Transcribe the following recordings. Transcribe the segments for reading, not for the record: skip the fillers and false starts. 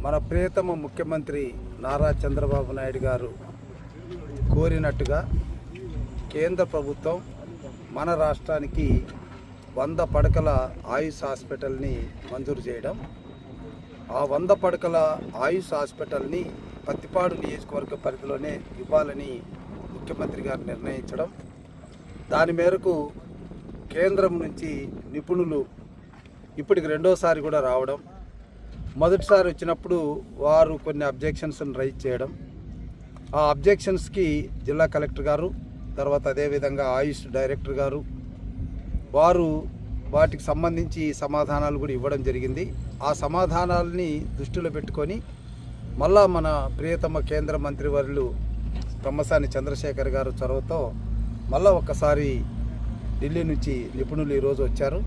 మన ప్రియతమ ముఖ్యమంత్రి నారా చంద్రబాబు నాయుడు గారు కోరినట్టుగా కేంద్ర ప్రభుత్వం మన రాష్ట్రానికి 100 పడకల ఆయుష్ హాస్పిటల్ని మంజూరు చేయడం, ఆ 100 పడకల ఆయుష్ హాస్పిటల్ని పత్తిపాడు నియోజకవర్గ పరిధిలోనే ఇవ్వాలని ముఖ్యమంత్రి గారు నిర్ణయించడం, దాని మేరకు కేంద్రం నుంచి నిపుణులు ఇప్పటికి రెండోసారి కూడా రావడం, మొదటిసారి వచ్చినప్పుడు వారు కొన్ని అబ్జెక్షన్స్ని రైజ్ చేయడం, ఆ అబ్జెక్షన్స్కి జిల్లా కలెక్టర్ గారు, తర్వాత అదేవిధంగా ఆయుష్ డైరెక్టర్ గారు వారు వాటికి సంబంధించి సమాధానాలు కూడా ఇవ్వడం జరిగింది. ఆ సమాధానాలని దృష్టిలో పెట్టుకొని మళ్ళా మన ప్రియతమ కేంద్ర మంత్రివర్యులు తమ్మసాని చంద్రశేఖర్ గారు చొరవతో మళ్ళా ఒక్కసారి ఢిల్లీ నుంచి నిపుణులు ఈరోజు వచ్చారు.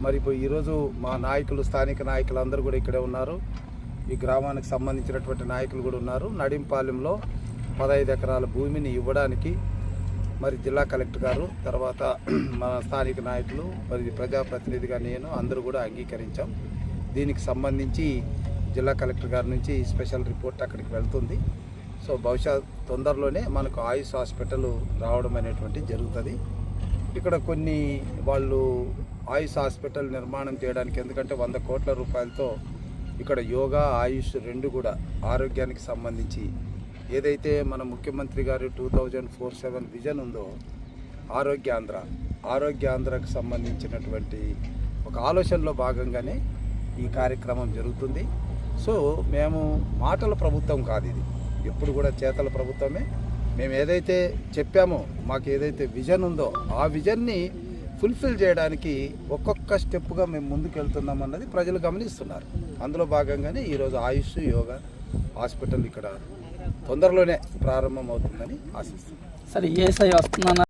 మరి ఈరోజు మా నాయకులు, స్థానిక నాయకులు అందరూ కూడా ఇక్కడే ఉన్నారు. ఈ గ్రామానికి సంబంధించినటువంటి నాయకులు కూడా ఉన్నారు. నడింపాలెంలో 15 ఎకరాల భూమిని ఇవ్వడానికి మరి జిల్లా కలెక్టర్ గారు, తర్వాత మన స్థానిక నాయకులు, మరి ప్రజాప్రతినిధిగా నేను అందరూ కూడా అంగీకరించాం. దీనికి సంబంధించి జిల్లా కలెక్టర్ గారి నుంచి స్పెషల్ రిపోర్ట్ అక్కడికి వెళ్తుంది. సో బహుశా తొందరలోనే మనకు ఆయుష్ హాస్పిటల్ రావడం అనేటువంటిది జరుగుతుంది. ఇక్కడ కొన్ని వాళ్ళు ఆయుష్ హాస్పిటల్ నిర్మాణం చేయడానికి, ఎందుకంటే 100 కోట్ల రూపాయలతో ఇక్కడ యోగా, ఆయుష్ రెండు కూడా ఆరోగ్యానికి సంబంధించి ఏదైతే మన ముఖ్యమంత్రి గారు 2047 విజన్ ఉందో ఆరోగ్యాంధ్రకు సంబంధించినటువంటి ఒక ఆలోచనలో భాగంగానే ఈ కార్యక్రమం జరుగుతుంది. సో మేము మాటల ప్రభుత్వం కాదు, ఇది ఎప్పుడు కూడా చేతల ప్రభుత్వమే. మేము ఏదైతే చెప్పామో, మాకు ఏదైతే విజన్ ఉందో ఆ విజన్ని ఫుల్ఫిల్ చేయడానికి ఒక్కొక్క స్టెప్గా మేము ముందుకు వెళ్తున్నాం అన్నది ప్రజలు గమనిస్తున్నారు. అందులో భాగంగానే ఈరోజు ఆయుష్ యోగా హాస్పిటల్ ఇక్కడ తొందరలోనే ప్రారంభం అవుతుందని ఆశిస్తున్నాం. సరే, ఏసై వస్తుందన్న